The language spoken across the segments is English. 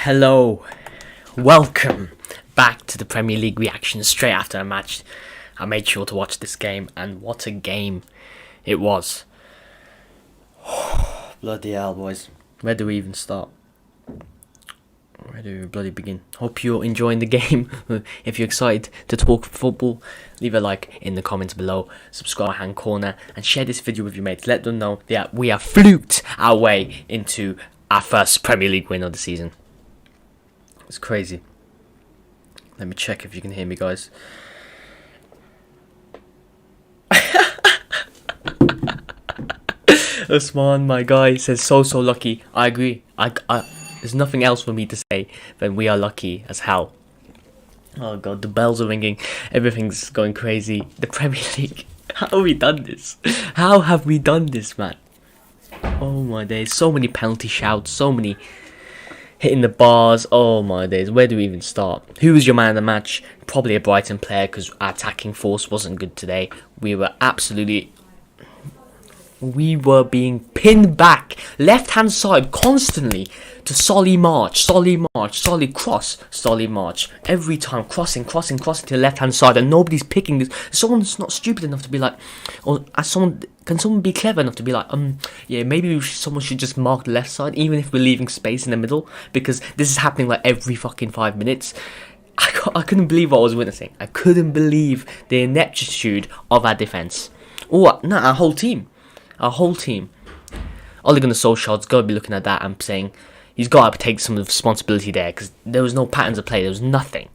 Hello, welcome back to the Premier League reaction straight after a match. I made sure to watch this game, and what a game it was. Bloody hell, boys. Where do we even start? Where do we bloody begin? Hope you're enjoying the game. If you're excited to talk football, leave a like in the comments below, subscribe to my hand corner, and share this video with your mates. Let them know that we have fluked our way into our first Premier League win of the season. It's crazy. Let me check if you can hear me, guys. Usman, my guy, says so lucky. I agree. There's nothing else for me to say than we are lucky as hell. Oh god, the bells are ringing. Everything's going crazy. The Premier League. How have we done this? How have we done this, man? Oh my days. So many penalty shouts. So many hitting the bars. Oh my days. Where do we even start? Who was your man of the match? Probably a Brighton player, because our attacking force wasn't good today. We were being pinned back left hand side constantly to Solly march, Solly cross, Solly march. Every time crossing to the left hand side, and nobody's picking this. Someone's not stupid enough to be like, or can someone be clever enough to be like, yeah, maybe someone should just mark the left side, even if we're leaving space in the middle, because this is happening like every fucking 5 minutes. I couldn't believe what I was witnessing. I couldn't believe the ineptitude of our defense. Or no, our whole team. Ole Gunnar Solskjaer's got to be looking at that and saying he's got to take some of the responsibility there, because there was no patterns of play. There was nothing.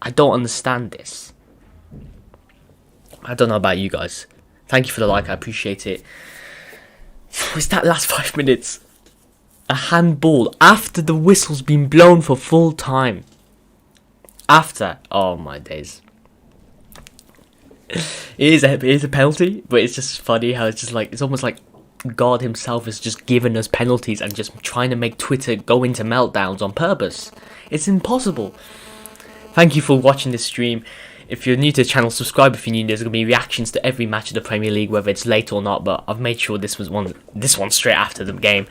I don't understand this. I don't know about you guys. Thank you for the like. I appreciate it. Was that last 5 minutes a handball after the whistle's been blown for full time? After, oh my days. It is a penalty, but it's just funny how it's just like, it's almost like God himself has just given us penalties and just trying to make Twitter go into meltdowns on purpose. It's impossible. Thank you for watching this stream. If you're new to the channel, subscribe if you're new. There's going to be reactions to every match of the Premier League, whether it's late or not, but I've made sure this one straight after the game.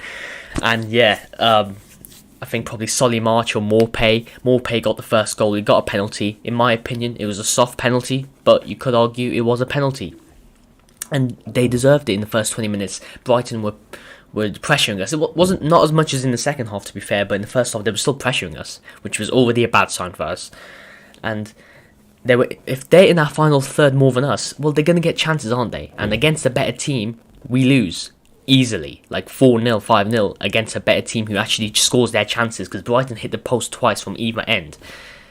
And yeah, I think probably Solly March or Morpay. Morpay got the first goal. He got a penalty. In my opinion, it was a soft penalty, but you could argue it was a penalty. And they deserved it in the first 20 minutes. Brighton were pressuring us. It wasn't not as much as in the second half, to be fair, but in the first half they were still pressuring us, which was already a bad sign for us. And if they're in our final third more than us, well, they're going to get chances, aren't they? And against a better team, we lose easily, like 4-0, 5-0 against a better team who actually scores their chances, because Brighton hit the post twice from either end.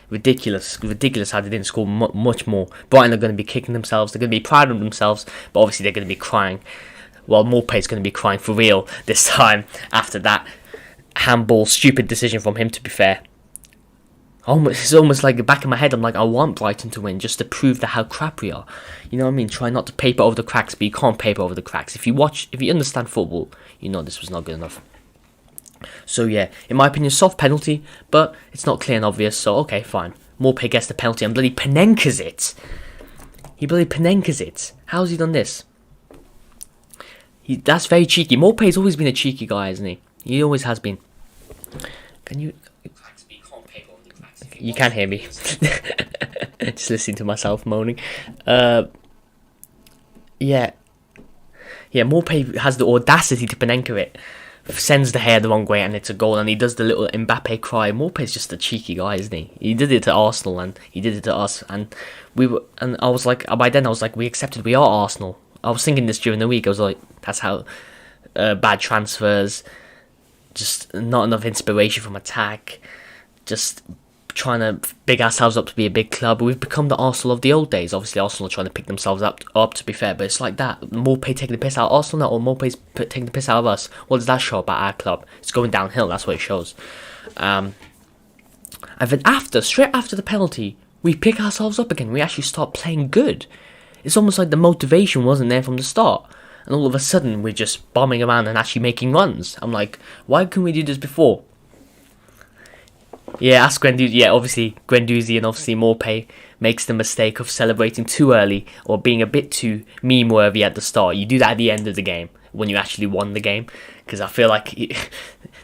Ridiculous how they didn't score much more. Brighton are going to be kicking themselves. They're going to be proud of themselves, but obviously they're going to be crying. Well, Morpay's going to be crying for real this time after that handball stupid decision from him, to be fair. It's almost like the back of my head, I'm like, I want Brighton to win just to prove that how crap we are. You know what I mean? Try not to paper over the cracks, but you can't paper over the cracks. If you understand football, you know this was not good enough. So yeah, in my opinion, soft penalty, but it's not clear and obvious, so okay, fine. Morpay gets the penalty and bloody Panenka's it. He bloody Panenka's it. How's he done this? That's very cheeky. Morpay's always been a cheeky guy, hasn't he? He always has been. Can you... You can't hear me. Just listening to myself moaning. Yeah, Morpay has the audacity to Panenka it. Sends the hair the wrong way and it's a goal, and he does the little Mbappe cry. Morpay's just a cheeky guy, isn't he? He did it to Arsenal and he did it to us, and I was like, by then I was like, we accepted we are Arsenal. I was thinking this during the week. I was like, that's how bad transfers, just not enough inspiration from attack, just trying to big ourselves up to be a big club. We've become the Arsenal of the old days. Obviously Arsenal are trying to pick themselves up to be fair, but it's like that. Morpay taking the piss out of Arsenal now, or Morpay's taking the piss out of us. What does that show about our club? It's going downhill, that's what it shows. And then straight after the penalty, we pick ourselves up again. We actually start playing good. It's almost like the motivation wasn't there from the start, and all of a sudden we're just bombing around and actually making runs. I'm like, why couldn't we do this before? Yeah, ask Guendouzi. Yeah, obviously Guendouzi and obviously Morpay makes the mistake of celebrating too early or being a bit too meme-worthy at the start. You do that at the end of the game when you actually won the game, because I feel like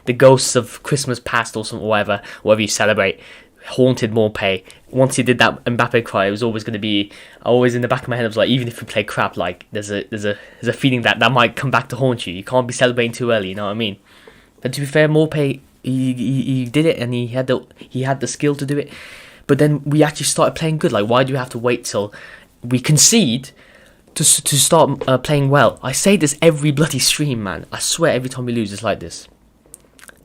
the ghosts of Christmas past or something, whatever you celebrate, haunted Morpay. Once he did that Mbappe cry, it was always going to be always in the back of my head. I was like, even if we play crap, like there's a feeling that might come back to haunt you. You can't be celebrating too early. You know what I mean? But to be fair, Morpay he did it, and he had the skill to do it. But then we actually started playing good. Like, why do we have to wait till we concede to start playing well? I say this every bloody stream, man. I swear, every time we lose, it's like this.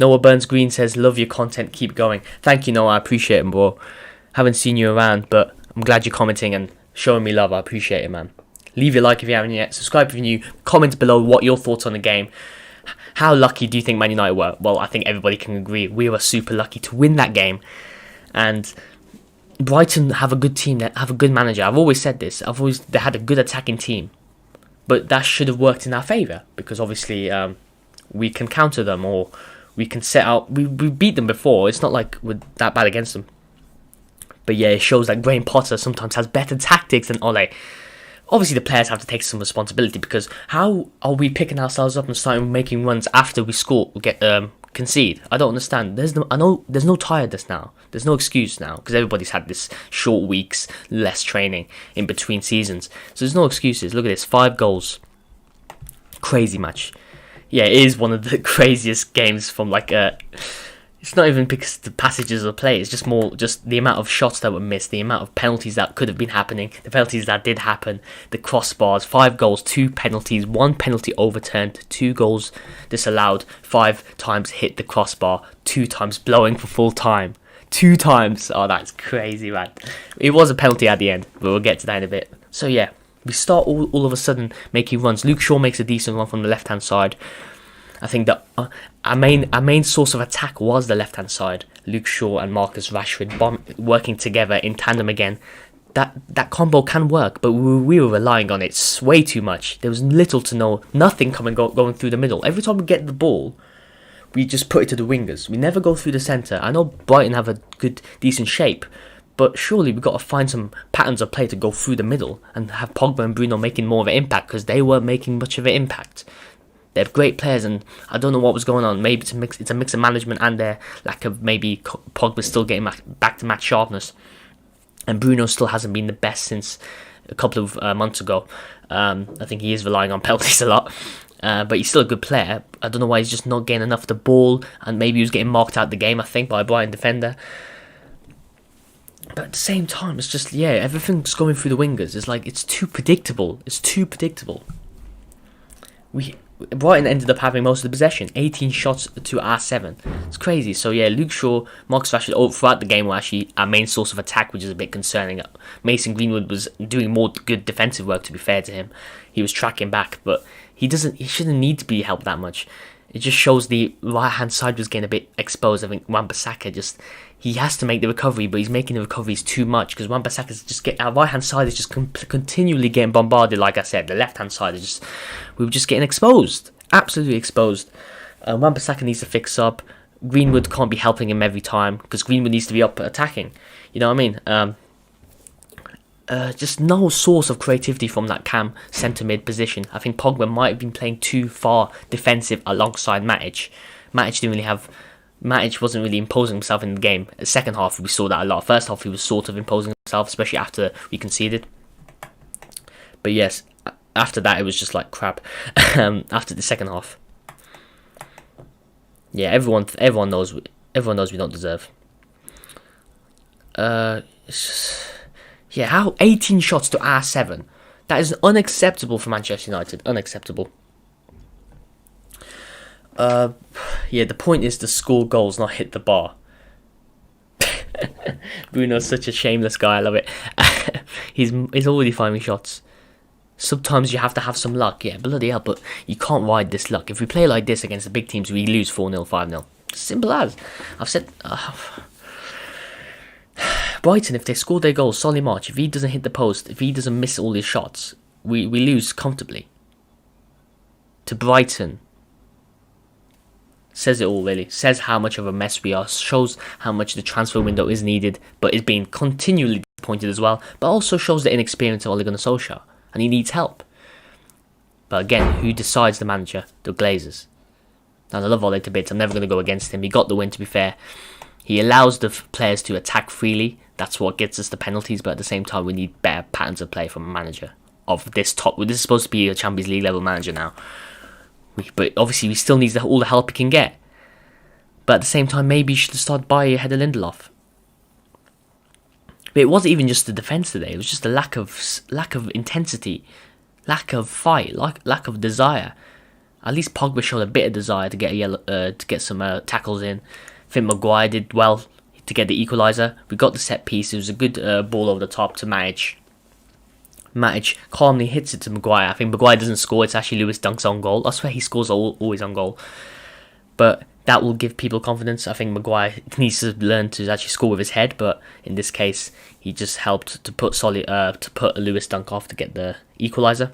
Noah Burns Green says, love your content, keep going. Thank you, Noah, I appreciate it, bro. Haven't seen you around, but I'm glad you're commenting and showing me love. I appreciate it, man. Leave your like if you haven't yet. Subscribe if you're new. Comment below what your thoughts on the game. How lucky do you think Man United were? Well, I think everybody can agree we were super lucky to win that game. And Brighton have a good team, that have a good manager. I've always said this. They had a good attacking team. But that should have worked in our favour, because obviously we can counter them, or we can set out. We beat them before. It's not like we're that bad against them. But yeah, it shows that Graham Potter sometimes has better tactics than Ole. Obviously, the players have to take some responsibility, because how are we picking ourselves up and starting making runs after we concede? I don't understand. I know there's no tiredness now. There's no excuse now, because everybody's had this short weeks, less training in between seasons. So there's no excuses. Look at this, 5 goals. Crazy match. Yeah, it is one of the craziest games from it's not even because the passages of play, it's just the amount of shots that were missed, the amount of penalties that could have been happening, the penalties that did happen, the crossbars, 5 goals, 2 penalties, 1 penalty overturned, 2 goals disallowed, 5 times hit the crossbar, 2 times blowing for full time. 2 times. Oh, that's crazy, man. It was a penalty at the end, but we'll get to that in a bit. So yeah, we start all of a sudden making runs. Luke Shaw makes a decent run from the left-hand side. I think that our main source of attack was the left-hand side. Luke Shaw and Marcus Rashford working together in tandem again. That combo can work, but we were relying on it way too much. There was little to nothing going through the middle. Every time we get the ball, we just put it to the wingers. We never go through the centre. I know Brighton have a good, decent shape, but surely we've got to find some patterns of play to go through the middle and have Pogba and Bruno making more of an impact, because they weren't making much of an impact. They have great players, and I don't know what was going on. Maybe it's a mix of management and their lack of, maybe Pogba still getting back to match sharpness, and Bruno still hasn't been the best since a couple of months ago. I think he is relying on penalties a lot, but he's still a good player. I don't know why he's just not getting enough of the ball, and maybe he was getting marked out the game, I think, by a Brighton defender. But at the same time, it's just, yeah, everything's going through the wingers. It's like, it's too predictable. Brighton ended up having most of the possession, 18 shots to our 7. It's crazy. So yeah, Luke Shaw, Marcus Rashford throughout the game were actually our main source of attack, which is a bit concerning. Mason Greenwood was doing more good defensive work, to be fair to him. He was tracking back, but he shouldn't need to be helped that much. It just shows the right-hand side was getting a bit exposed. I think Wan-Bissaka he has to make the recovery, but he's making the recoveries too much, because Wan-Bissaka's our right-hand side is just continually getting bombarded. Like I said, the left-hand side we were just getting exposed, absolutely exposed. Wan-Bissaka needs to fix up. Greenwood can't be helping him every time, because Greenwood needs to be up attacking. You know what I mean? Just no source of creativity from that cam centre mid position. I think Pogba might have been playing too far defensive alongside Matic. Matic wasn't really imposing himself in the game. The second half, we saw that a lot. First half, he was sort of imposing himself, especially after we conceded. But yes, after that, it was just like crap. After the second half, yeah, everyone knows we don't deserve. It's just, yeah, how 18 shots to our 7? That is unacceptable for Manchester United. Unacceptable. Yeah, the point is to score goals, not hit the bar. Bruno's such a shameless guy. I love it. He's already finding shots. Sometimes you have to have some luck. Yeah, bloody hell, but you can't ride this luck. If we play like this against the big teams, we lose 4-0, 5-0. Simple as. I've said... Brighton, if they score their goals, Solly March, if he doesn't hit the post, if he doesn't miss all his shots, we lose comfortably. To Brighton. Says it all, really. Says how much of a mess we are. Shows how much the transfer window is needed, but is being continually disappointed as well. But also shows the inexperience of Ole Gunnar Solskjaer, and he needs help. But again, who decides the manager? The Glazers. And I love Ole to bits. I'm never going to go against him. He got the win, to be fair. He allows the players to attack freely. That's what gets us the penalties. But at the same time, we need better patterns of play from a manager of this top. This is supposed to be a Champions League level manager now. But obviously, we still need all the help he can get. But at the same time, maybe you should start by ahead of Lindelof. But it wasn't even just the defence today. It was just a lack of intensity, lack of fight, lack of desire. At least Pogba showed a bit of desire to get some tackles in. I think Maguire did well to get the equaliser. We got the set piece. It was a good ball over the top to Matic. Matic calmly hits it to Maguire. I think Maguire doesn't score. It's actually Lewis Dunk's on goal. I swear he scores always on goal. But that will give people confidence. I think Maguire needs to learn to actually score with his head, but in this case, he just helped to put Lewis Dunk off to get the equaliser.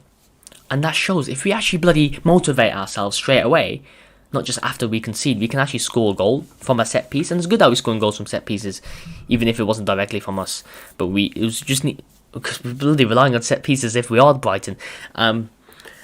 And that shows if we actually bloody motivate ourselves straight away, not just after we concede, we can actually score a goal from a set piece. And it's good that we're scoring goals from set pieces, even if it wasn't directly from us. But it was just because we're bloody relying on set pieces if we are Brighton.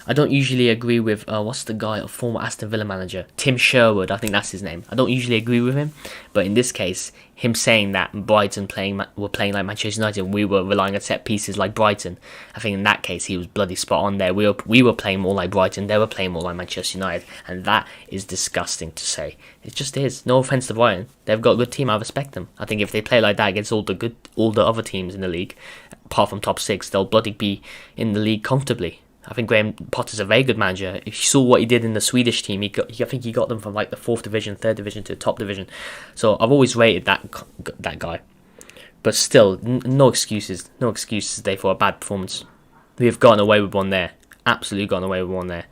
I don't usually agree with, what's the guy, a former Aston Villa manager? Tim Sherwood, I think that's his name. I don't usually agree with him, but in this case, him saying that Brighton were playing like Manchester United and we were relying on set pieces like Brighton, I think in that case, he was bloody spot on there. We were playing more like Brighton, they were playing more like Manchester United, and that is disgusting to say. It just is. No offence to Brighton. They've got a good team, I respect them. I think if they play like that against all the other teams in the league, apart from top 6, they'll bloody be in the league comfortably. I think Graham Potter's a very good manager. If you saw what he did in the Swedish team, I think he got them from like the 4th division, 3rd division to the top division. So I've always rated that guy. But still, no excuses. No excuses today for a bad performance. We have gotten away with one there. Absolutely gotten away with one there.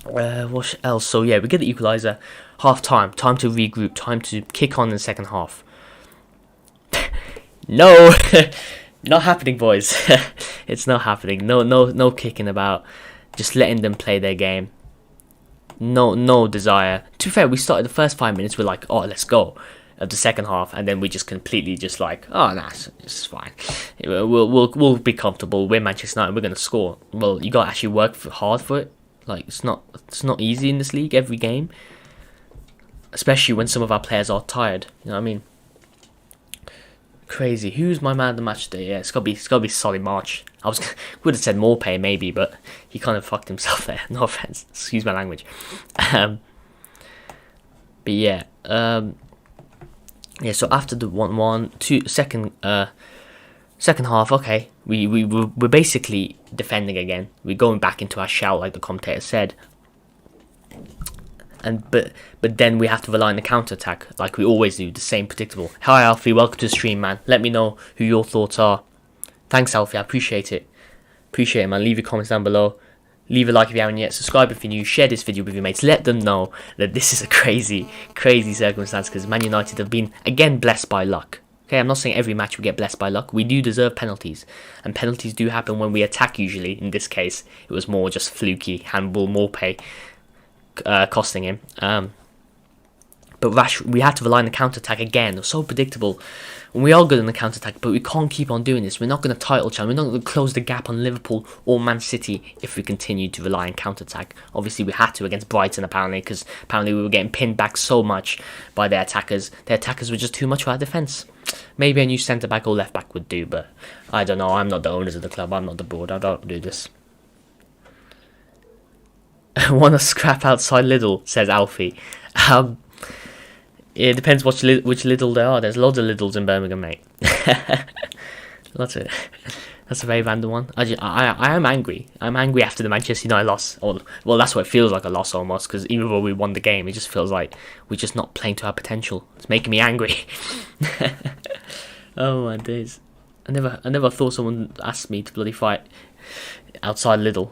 What else? So yeah, we get the equaliser. Half time. Time to regroup. Time to kick on in the second half. No! Not happening, boys. It's not happening. No kicking about. Just letting them play their game. No desire. To be fair, we started the first 5 minutes. We're like, oh, let's go. Of the second half, and then we just completely just like, oh, nah, it's fine. We'll be comfortable. We're Manchester United. We're gonna score. Well, you gotta actually work hard for it. Like it's not easy in this league every game, especially when some of our players are tired. You know what I mean? Crazy. Who's my man of the match today? Yeah, it's gotta be Solly March. Would have said Morpay maybe, but he kind of fucked himself there. No offense. Excuse my language. But yeah. Yeah. So after the 1-1, second half, okay, we're basically defending again. We're going back into our shell, like the commentator said. But then we have to rely on the counter-attack, like we always do, the same predictable. Hi Alfie, welcome to the stream, man. Let me know who your thoughts are. Thanks Alfie, I appreciate it. Appreciate it, man. Leave your comments down below. Leave a like if you haven't yet. Subscribe if you're new. Share this video with your mates. Let them know that this is a crazy circumstance, because Man United have been, again, blessed by luck. Okay, I'm not saying every match we get blessed by luck. We do deserve penalties. And penalties do happen when we attack usually. In this case, it was more just fluky. Handball, Morpay. Costing him. But we had to rely on the counter-attack again. It was so predictable. And we are good on the counter-attack, but we can't keep on doing this. We're not going to title challenge. We're not going to close the gap on Liverpool or Man City if we continue to rely on counter-attack. Obviously, we had to against Brighton, apparently, because apparently we were getting pinned back so much by their attackers. Their attackers were just too much for our defence. Maybe a new centre-back or left-back would do, but I don't know. I'm not the owners of the club. I'm not the board. I don't do this. Want to scrap outside Lidl, says Alfie. It depends which Lidl there are. There's loads of Lidls in Birmingham, mate. That's a very random one. I am angry. I'm angry after the Manchester United loss. Well, that's what it feels like, a loss almost, because even though we won the game, it just feels like we're just not playing to our potential. It's making me angry. Oh my days. I never thought someone asked me to bloody fight outside Lidl.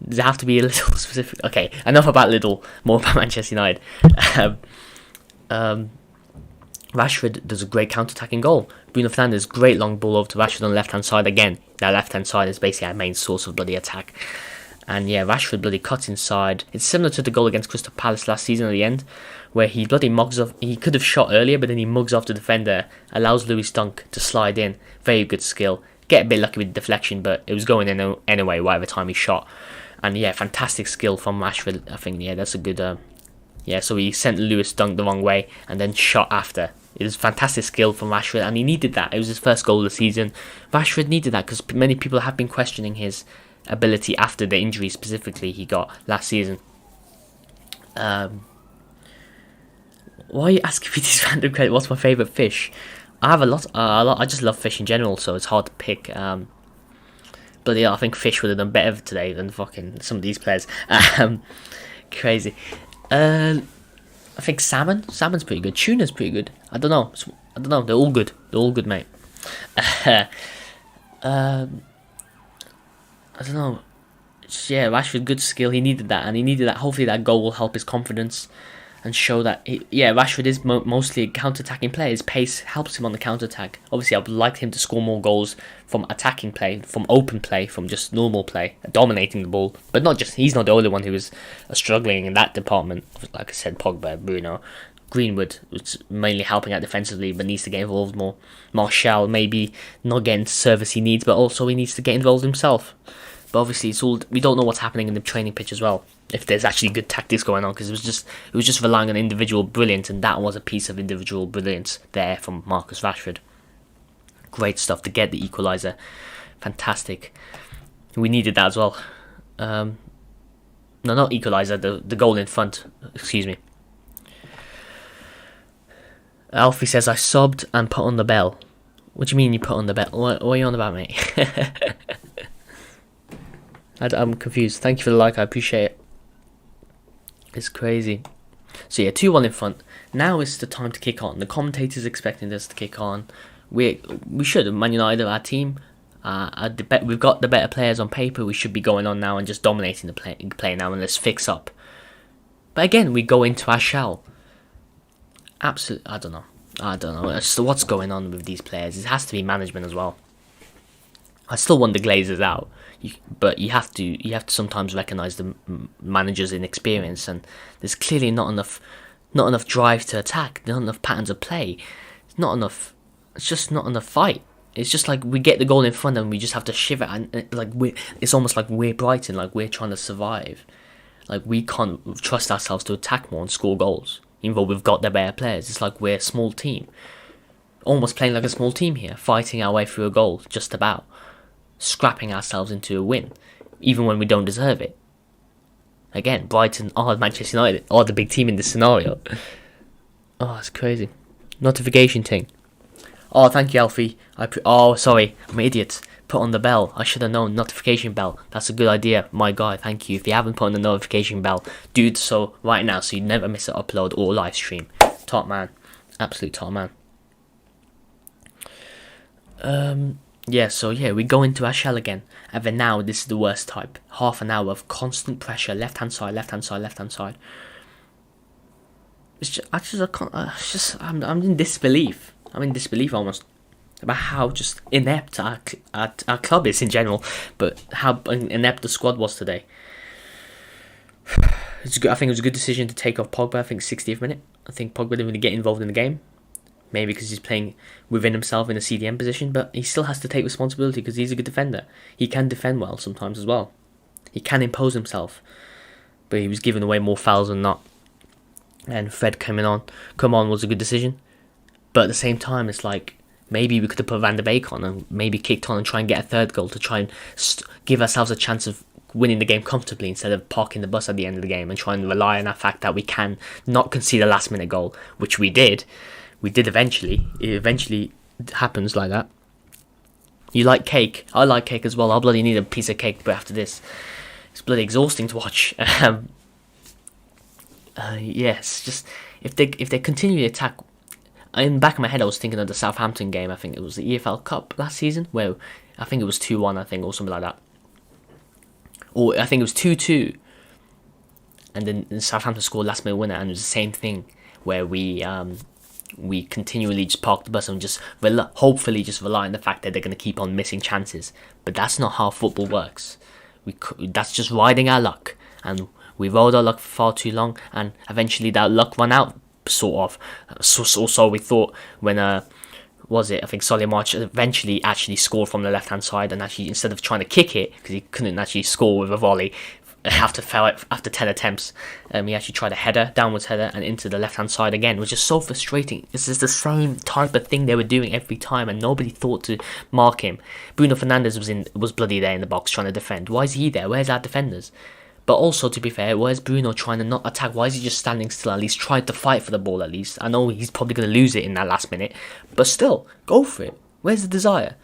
Does it have to be a little specific? Okay, enough about Lidl, more about Manchester United. Rashford does a great counter-attacking goal. Bruno Fernandes, great long ball over to Rashford on the left-hand side again. That left-hand side is basically our main source of bloody attack. And yeah, Rashford bloody cuts inside. It's similar to the goal against Crystal Palace last season at the end, where he bloody mugs off. He could have shot earlier, but then he mugs off the defender, allows Lewis Dunk to slide in. Very good skill. Get a bit lucky with the deflection, but it was going in anyway, whatever time he shot. And yeah, fantastic skill from Rashford. I think, yeah, that's a good. Yeah, so he sent Lewis dunk the wrong way and then shot after. It was fantastic skill from Rashford, and he needed that. It was his first goal of the season. Rashford needed that because many people have been questioning his ability after the injury specifically he got last season. Why are you asking me this random credit? What's my favourite fish? I have a lot. I just love fish in general, so it's hard to pick. But yeah, I think fish would have done better today than fucking some of these players. Crazy. I think salmon. Salmon's pretty good. Tuna's pretty good. I don't know. They're all good. They're all good, mate. I don't know. Yeah, Rashford, good skill. He needed that, and he needed that. Hopefully, that goal will help his confidence and show that. Rashford is mostly a counter-attacking player. His pace helps him on the counter-attack. Obviously, I would like him to score more goals from attacking play, from open play, from just normal play, dominating the ball. But not just. He's not the only one who is struggling in that department. Like I said, Pogba, Bruno, Greenwood was mainly helping out defensively, but needs to get involved more. Martial maybe not getting the service he needs, but also he needs to get involved himself. But obviously, we don't know what's happening in the training pitch as well. If there's actually good tactics going on, because it was just relying on individual brilliance, and that was a piece of individual brilliance there from Marcus Rashford. Great stuff to get the equaliser. Fantastic. We needed that as well. No, not equaliser. The goal in front. Excuse me. Alfie says I subbed and put on the bell. What do you mean you put on the bell? What are you on about, mate? I'm confused. Thank you for the like. I appreciate it. It's crazy. So yeah, 2-1 in front. Now is the time to kick on. The commentators expecting us to kick on. We should. Man United are our team. We've got the better players on paper. We should be going on now and just dominating the play now, and let's fix up. But again, we go into our shell. Absolutely, I don't know. So what's going on with these players? It has to be management as well. I still want the Glazers out, but you have to sometimes recognise the manager's inexperience, and there's clearly not enough drive to attack, not enough patterns of play, it's just not enough fight. It's just like we get the goal in front and we just have to shiver, and it's almost like we're Brighton, like we're trying to survive, like we can't trust ourselves to attack more and score goals, even though we've got the better players. It's like we're a small team, almost playing like a small team here, fighting our way through a goal, just about. Scrapping ourselves into a win, even when we don't deserve it. Again, Brighton or Manchester United are the big team in this scenario. Oh, it's crazy. Notification thing. Oh, thank you, Alfie. Sorry, I'm an idiot. Put on the bell. I should have known. Notification bell. That's a good idea. My God, thank you. If you haven't put on the notification bell, do so right now so you never miss an upload or live stream. Top man. Absolute top man. We go into our shell again, and then now this is the worst type. Half an hour of constant pressure, left hand side. I'm in disbelief. I'm in disbelief almost about how just inept our club is in general, but how inept the squad was today. It's good. I think it was a good decision to take off Pogba. I think 60th minute. I think Pogba didn't really get involved in the game. Maybe because he's playing within himself in a CDM position, but he still has to take responsibility because he's a good defender. He can defend well sometimes as well. He can impose himself, but he was giving away more fouls than not. And Fred come on was a good decision, but at the same time, it's like maybe we could have put Van der Beek on and maybe kicked on and try and get a third goal to try and give ourselves a chance of winning the game comfortably instead of parking the bus at the end of the game and trying to rely on that fact that we can not concede a last minute goal, which we did. We did eventually. It eventually happens like that. You like cake? I like cake as well. I'll bloody need a piece of cake, but after this, it's bloody exhausting to watch. Yes, just if they continue to attack. In the back of my head, I was thinking of the Southampton game. I think it was the EFL Cup last season, where I think it was 2-1, I think, or something like that. Or I think it was 2-2, and then Southampton scored last minute winner, and it was the same thing where we continually just park the bus and just hopefully just rely on the fact that they're going to keep on missing chances. But that's not how football works. That's just riding our luck, and we rode our luck for far too long, and eventually that luck ran out, sort of. So we thought when I think Solly March eventually actually scored from the left hand side, and actually instead of trying to kick it because he couldn't actually score with a volley, after 10 attempts. He actually tried a header, downwards header, and into the left hand side again, which is so frustrating. This is the same type of thing they were doing every time, and nobody thought to mark him. Bruno Fernandes was bloody there in the box trying to defend. Why is he there? Where's our defenders? But also, to be fair, where's Bruno trying to not attack? Why is he just standing still, at least trying to fight for the ball at least? I know he's probably going to lose it in that last minute, but still, go for it. Where's the desire?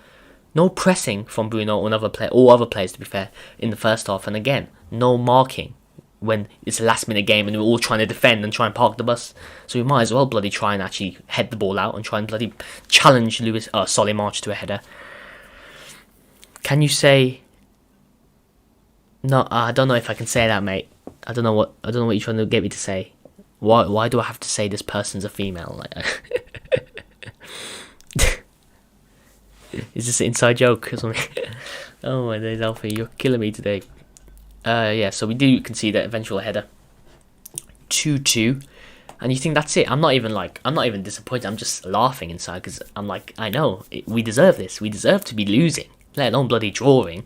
No pressing from Bruno or all other players, to be fair, in the first half. And again, no marking when it's a last minute game and we're all trying to defend and try and park the bus. So we might as well bloody try and actually head the ball out and try and bloody challenge Solly March to a header. Can you say... No, I don't know if I can say that, mate. I don't know what you're trying to get me to say. Why do I have to say this person's a female? Is this an inside joke or something? Oh my days, Alfie, you're killing me today. Yeah, so we do concede that eventual header. 2-2. And you think that's it? I'm not even disappointed. I'm just laughing inside because I'm like, I know, we deserve this. We deserve to be losing, let alone bloody drawing.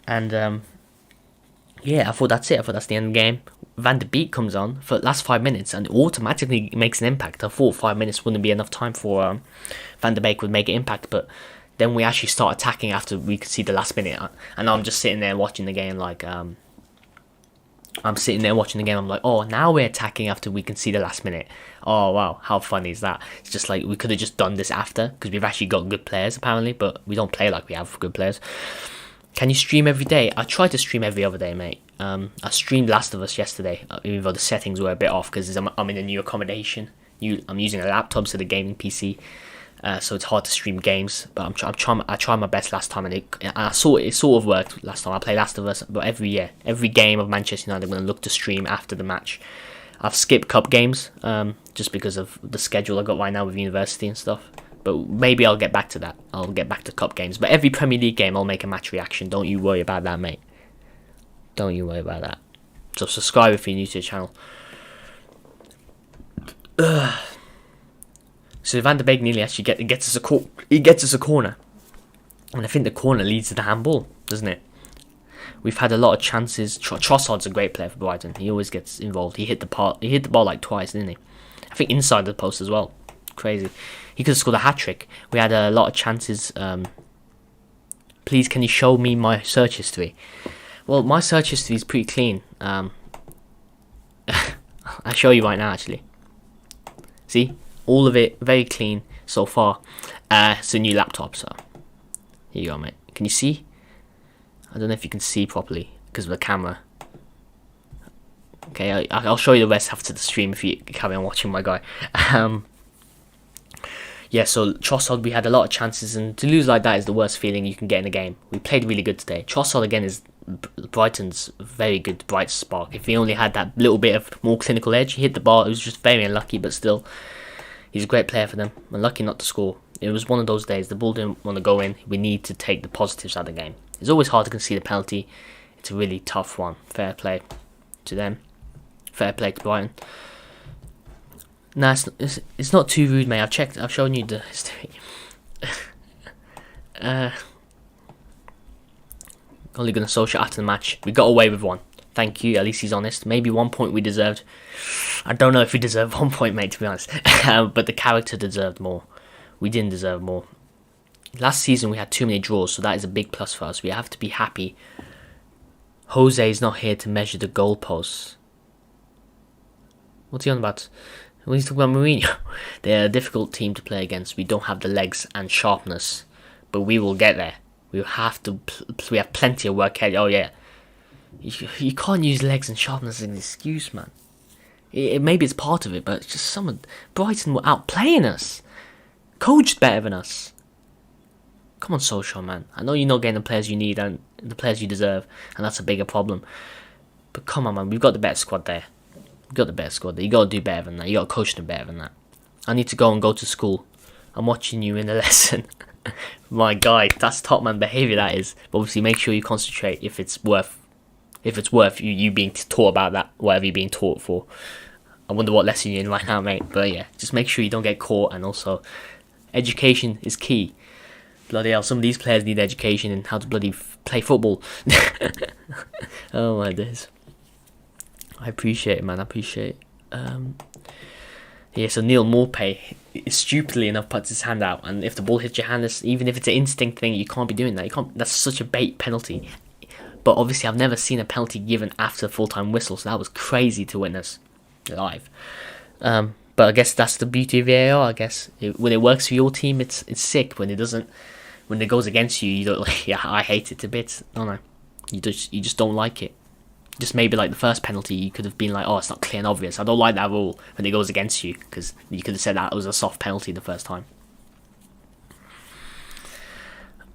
And yeah, I thought that's it. I thought that's the end of the game. Van de Beek comes on for the last 5 minutes and automatically makes an impact. I thought 5 minutes wouldn't be enough time for Van de Beek would make an impact, but then we actually start attacking after we could see the last minute. And I'm just sitting there watching the game like... I'm like, oh, now we're attacking after we can see the last minute. Oh, wow, how funny is that? It's just like, we could have just done this after, because we've actually got good players, apparently, but we don't play like we have good players. Can you stream every day? I try to stream every other day, mate. I streamed Last of Us yesterday, even though the settings were a bit off, because I'm in a new accommodation. I'm using a laptop, so the gaming PC, so it's hard to stream games, but I tried my best last time, and it sort of worked last time. I played Last of Us, but every game of Manchester United, I'm going to look to stream after the match. I've skipped cup games, just because of the schedule I got right now with university and stuff, but maybe I'll get back to that. I'll get back to cup games, but every Premier League game I'll make a match reaction. Don't you worry about that, mate. Don't you worry about that. So subscribe if you're new to the channel. So Van de Beek nearly actually gets us a corner, and I think the corner leads to the handball, doesn't it? We've had a lot of chances. Trossard's a great player for Brighton. He always gets involved. He hit the ball like twice, didn't he? I think inside the post as well. Crazy. He could have scored a hat-trick. We had a lot of chances. Please, can you show me my search history? Well, my search history is pretty clean. I'll show you right now, actually. See? All of it very clean so far. It's a new laptop, so here you go, mate. Can you see? I don't know if you can see properly because of the camera. Okay, I'll show you the rest after the stream if you carry on watching, my guy. Yeah, so Trossard, we had a lot of chances, and to lose like that is the worst feeling you can get in a game. We played really good today. Trossard, again, is Brighton's very good bright spark. If he only had that little bit of more clinical edge, he hit the ball. It was just very unlucky, but still, he's a great player for them. Unlucky not to score. It was one of those days. The ball didn't want to go in. We need to take the positives out of the game. It's always hard to concede a penalty. It's a really tough one. Fair play to them. Fair play to Brighton. Nah, it's not too rude, mate. I've checked. I've shown you the history. Only gonna social after the match. We got away with one. Thank you. At least he's honest. Maybe 1 point we deserved. I don't know if we deserved 1 point, mate, to be honest. But the character deserved more. We didn't deserve more. Last season we had too many draws, so that is a big plus for us. We have to be happy. Jose is not here to measure the goalposts. What's he on about? When he's talking about Mourinho, they're a difficult team to play against. We don't have the legs and sharpness, but we will get there. We have to. We have plenty of work ahead. Oh yeah, you can't use legs and sharpness as an excuse, man. Maybe it's part of it, but it's just Brighton were outplaying us, coached better than us. Come on, Solskjaer, man. I know you're not getting the players you need and the players you deserve, and that's a bigger problem. But come on, man. We've got the better squad there. You got the better squad there. You got to do better than that. You got to coach them better than that. I need to go to school. I'm watching you in the lesson. My guy, that's top man behaviour, that is. But obviously, make sure you concentrate if it's worth you being taught about that, whatever you're being taught for. I wonder what lesson you're in right now, mate. But yeah, just make sure you don't get caught, and also, education is key. Bloody hell, some of these players need education in how to bloody play football. Oh my days. I appreciate it, man. I appreciate it. Yeah, so Neil Morpay, stupidly enough, puts his hand out, and if the ball hits your hand, even if it's an instinct thing, you can't be doing that. You can't. That's such a bait penalty. But obviously, I've never seen a penalty given after full-time whistle, so that was crazy to witness live. But I guess that's the beauty of VAR. I guess when it works for your team, it's sick. When it doesn't, when it goes against you, you don't like. Yeah, I hate it to bits. Don't I? You just don't like it. Just maybe like the first penalty, you could have been like, oh, it's not clear and obvious. I don't like that rule when it goes against you, because you could have said that it was a soft penalty the first time.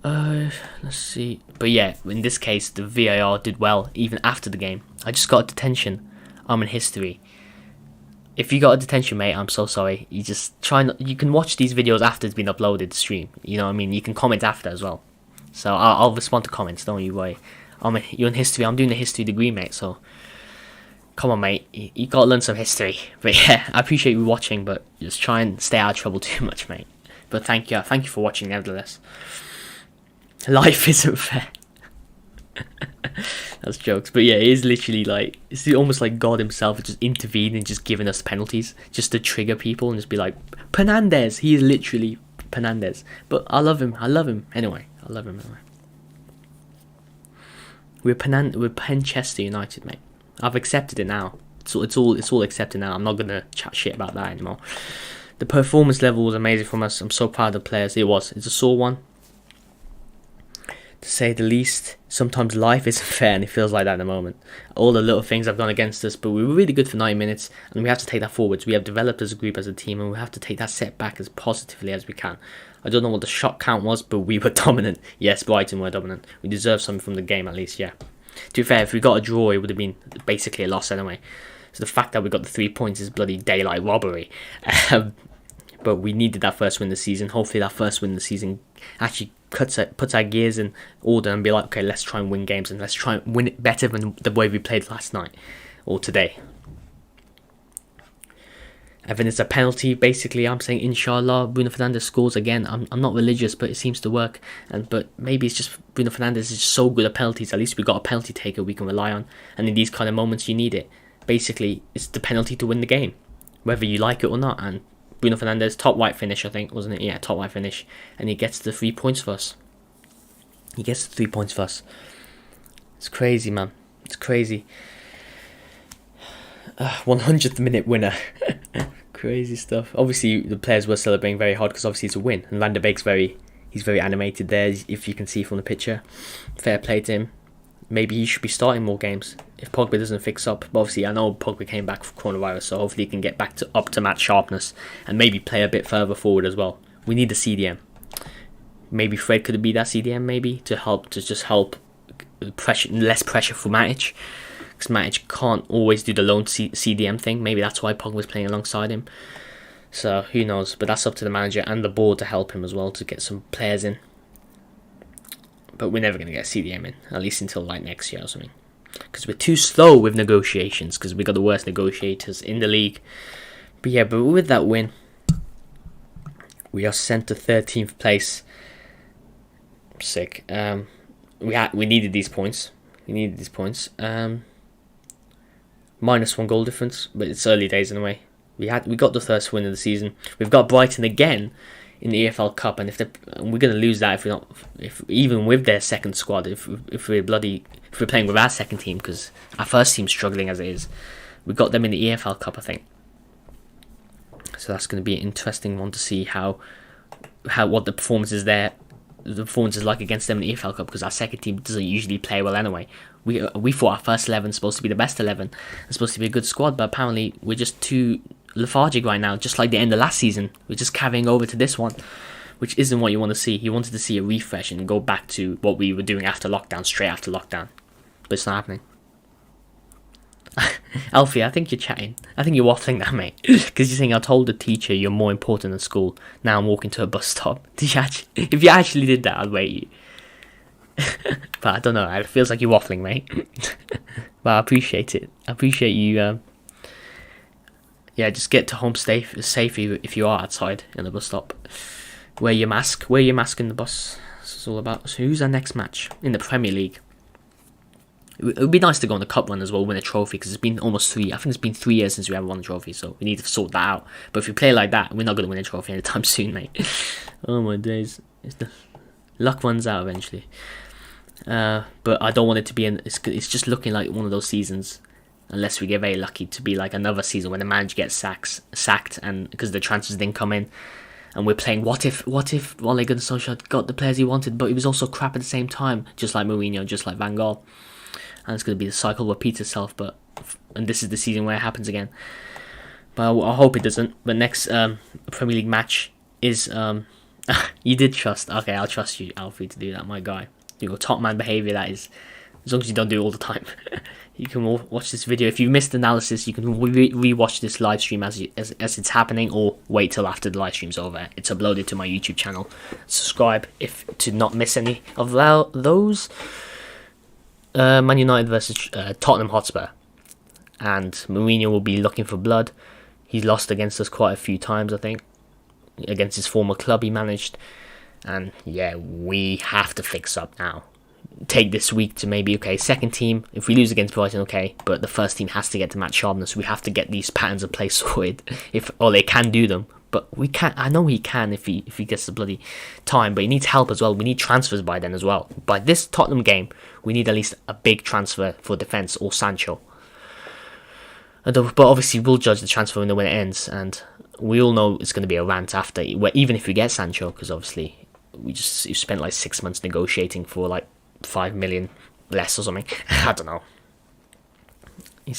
Let's see. But yeah, in this case, the VAR did well even after the game. I just got a detention. I'm in history. If you got a detention, mate, I'm so sorry. You just try not. You can watch these videos after it's been uploaded to stream. You know what I mean? You can comment after as well. So I'll respond to comments. Don't you worry. You're in history. I'm doing a history degree, mate. So come on, mate. You gotta learn some history. But yeah, I appreciate you watching. But just try and stay out of trouble too much, mate. But thank you for watching, nevertheless. Life isn't fair. That's jokes, but yeah, it is literally like, it's almost like God himself just intervened and just giving us penalties just to trigger people and just be like, Penandez, he is literally Penandez. But I love him anyway. We're Penchester United, mate. I've accepted it now. It's all accepted now. I'm not gonna chat shit about that anymore. The performance level was amazing from us. I'm so proud of the players. It's a sore one, to say the least. Sometimes life isn't fair, and it feels like that at the moment. All the little things have gone against us, but we were really good for 90 minutes, and we have to take that forwards. We have developed as a group, as a team, and we have to take that setback as positively as we can. I don't know what the shot count was, but we were dominant. Yes, Brighton were dominant. We deserved something from the game, at least, yeah. To be fair, if we got a draw, it would have been basically a loss anyway. So the fact that we got the 3 points is bloody daylight robbery. But we needed that first win of the season. Hopefully that first win of the season actually puts our gears in order and be like, okay, let's try and win games, and let's try and win it better than the way we played last night or today. And then it's a penalty. Basically, I'm saying, inshallah, Bruno Fernandes scores again. I'm not religious, but it seems to work. But maybe it's just Bruno Fernandes is just so good at penalties. At least we got a penalty taker we can rely on. And in these kind of moments, you need it. Basically, it's the penalty to win the game, whether you like it or not. And Bruno Fernandes, top right finish, I think, wasn't it? Yeah, top right finish. And he gets the 3 points for us. It's crazy, man. It's crazy. 100th minute winner. Crazy stuff. Obviously, the players were celebrating very hard because obviously it's a win. And Van der Beek's he's very animated there, if you can see from the picture. Fair play to him. Maybe he should be starting more games if Pogba doesn't fix up. But obviously, I know Pogba came back from coronavirus, so hopefully he can get back up to match sharpness and maybe play a bit further forward as well. We need the CDM. Maybe Fred could be that CDM, maybe to help less pressure for Matic, because Matic can't always do the lone CDM thing. Maybe that's why Pogba's playing alongside him. So who knows? But that's up to the manager and the board to help him as well, to get some players in. But we're never going to get CDM in, at least until like next year or something, because we're too slow with negotiations, because we got the worst negotiators in the league. But yeah, but with that win, we are sent to 13th place. Sick. We needed these points. Minus 1 goal difference, but it's early days anyway. We got the first win of the season. We've got Brighton again in the EFL Cup, and we're going to lose that if even with their second squad, if we're playing with our second team, because our first team's struggling as it is. We got them in the EFL Cup, I think. So that's going to be an interesting one to see what the performance is there. The performance is like against them in the EFL Cup, because our second team doesn't usually play well anyway. We thought our first 11 is supposed to be the best 11, it's supposed to be a good squad, but apparently we're just too lethargic right now, just like the end of last season. We're just carrying over to this one, which isn't what you want to see. You wanted to see a refresh and go back to what we were doing after lockdown, straight after lockdown, but it's not happening. Alfie, I think you're chatting. I think you're waffling that, mate. Because you're saying, I told the teacher you're more important than school. Now I'm walking to a bus stop. If you actually did that, I'd wait you. But I don't know. It feels like you're waffling, mate. But I appreciate it. I appreciate you. Yeah, just get to home safe if you are outside in the bus stop. Wear your mask. Wear your mask in the bus. it's all about. So who's our next match in the Premier League? It would be nice to go on the cup run as well, win a trophy, because it's been almost 3. I think it's been 3 years since we ever won a trophy, so we need to sort that out. But if we play like that, we're not going to win a trophy anytime soon, mate. Oh my days, the luck runs out eventually. But I don't want it to be it's just looking like one of those seasons, unless we get very lucky, to be like another season when the manager gets sacked, and because the transfers didn't come in. And we're playing what if Ole Gunnar Solskjaer got the players he wanted, but he was also crap at the same time, just like Mourinho, just like Van Gaal. And it's going to be the cycle repeats itself, and this is the season where it happens again. But I hope it doesn't. But next Premier League match is you did trust. Okay, I'll trust you, Alfie, to do that, my guy. Your top man behaviour, that is, as long as you don't do it all the time. You can watch this video. If you missed analysis, you can re-watch this live stream as it's happening, or wait till after the live stream's over. It's uploaded to my YouTube channel. Subscribe to not miss any of those. Man United versus Tottenham Hotspur, and Mourinho will be looking for blood. He's lost against us quite a few times, I think, against his former club he managed. And yeah, we have to fix up now. Take this week to maybe, okay, second team, if we lose against Brighton, okay, but the first team has to get to match sharpness. We have to get these patterns of play sorted. If Ole can do them, but we can't. I know he can if he gets the bloody time, but he needs help as well. We need transfers by then as well. By this Tottenham game, we need at least a big transfer for defence, or Sancho. But obviously we'll judge the transfer window when it ends, and we all know it's going to be a rant after, even if we get Sancho, because obviously we spent like 6 months negotiating for like 5 million less or something. I don't know.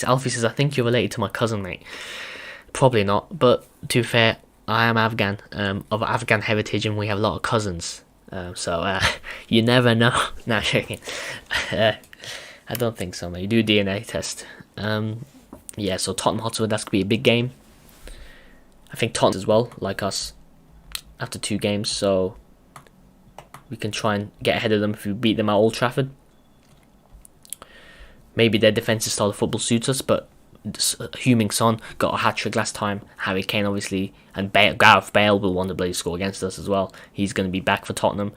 Alfie says, I think you're related to my cousin, mate. Probably not, but to be fair, I am Afghan, of Afghan heritage, and we have a lot of cousins. So you never know. Nah, joking. I don't think so, mate. You do a DNA test. Yeah, so Tottenham Hotspur, that's going to be a big game. I think Tottenham as well, like us, after 2 games, so we can try and get ahead of them if we beat them at Old Trafford. Maybe their defensive style of football suits us, but Heung-min Son got a hat-trick last time. Harry Kane, obviously, and Gareth Bale will want to bloody score against us as well. He's going to be back for Tottenham.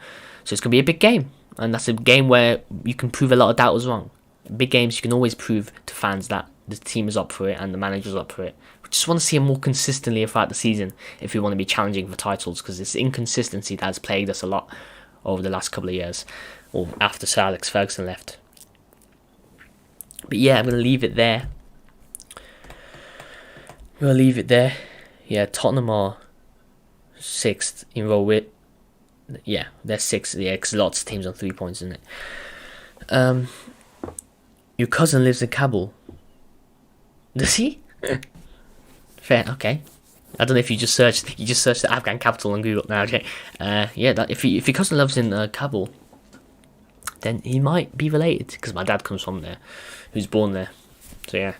So it's going to be a big game. And that's a game where you can prove a lot of doubters wrong. Big games, you can always prove to fans that the team is up for it and the manager's up for it. We just want to see him more consistently throughout the season if we want to be challenging for titles, because it's inconsistency that has plagued us a lot over the last couple of years, or after Sir Alex Ferguson left. But yeah, I'm going to leave it there. Yeah, Tottenham are 6th in row with. Yeah, they're 6th. Yeah, because lots of teams on 3 points, isn't it? Your cousin lives in Kabul. Does he? Fair, okay. I don't know if you just searched the Afghan capital on Google now. Okay. Yeah, if your cousin lives in Kabul, then he might be related, because my dad comes from there, who's born there. So yeah.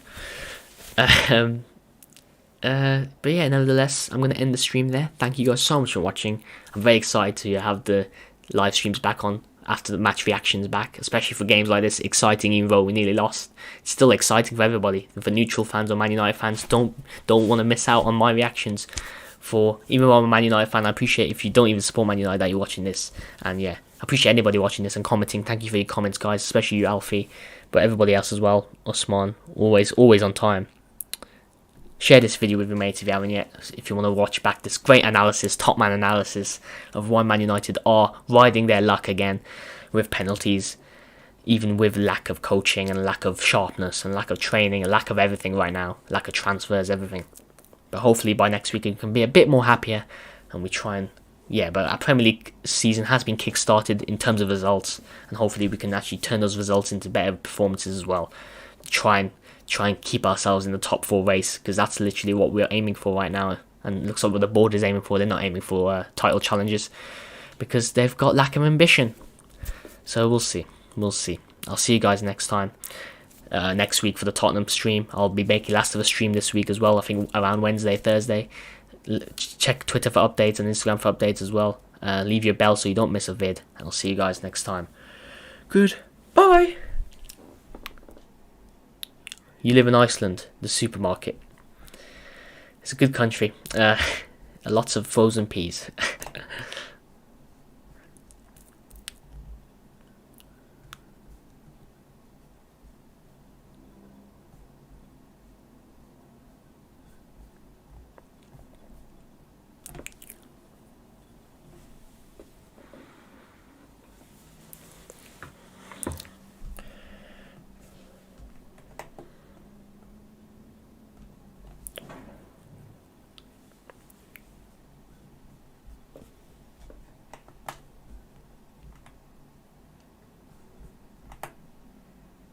But yeah, nevertheless, I'm going to end the stream there. Thank you guys so much for watching. I'm very excited to have the live streams back on after the match reactions back, especially for games like this. Exciting, even though we nearly lost. It's still exciting for everybody. For neutral fans or Man United fans, don't want to miss out on my reactions. Even though I'm a Man United fan, I appreciate if you don't even support Man United that you're watching this. And yeah, I appreciate anybody watching this and commenting. Thank you for your comments, guys, especially you, Alfie, but everybody else as well. Osman, always on time. Share this video with your mates if you haven't yet, if you want to watch back this great analysis, top man analysis of why Man United are riding their luck again with penalties, even with lack of coaching and lack of sharpness and lack of training and lack of everything right now, lack of transfers, everything. But hopefully by next week we can be a bit more happier, and we try and, yeah, but our Premier League season has been kick-started in terms of results, and hopefully we can actually turn those results into better performances as well. Try and keep ourselves in the top 4 race, because that's literally what we're aiming for right now. And it looks like what the board is aiming for. They're not aiming for title challenges, because they've got lack of ambition. So we'll see. I'll see you guys next time. Next week for the Tottenham stream. I'll be making Last of Us stream this week as well. I think around Wednesday, Thursday. Check Twitter for updates and Instagram for updates as well. Leave your bell so you don't miss a vid. And I'll see you guys next time. Goodbye. You live in Iceland, the supermarket. It's a good country. Lots of frozen peas.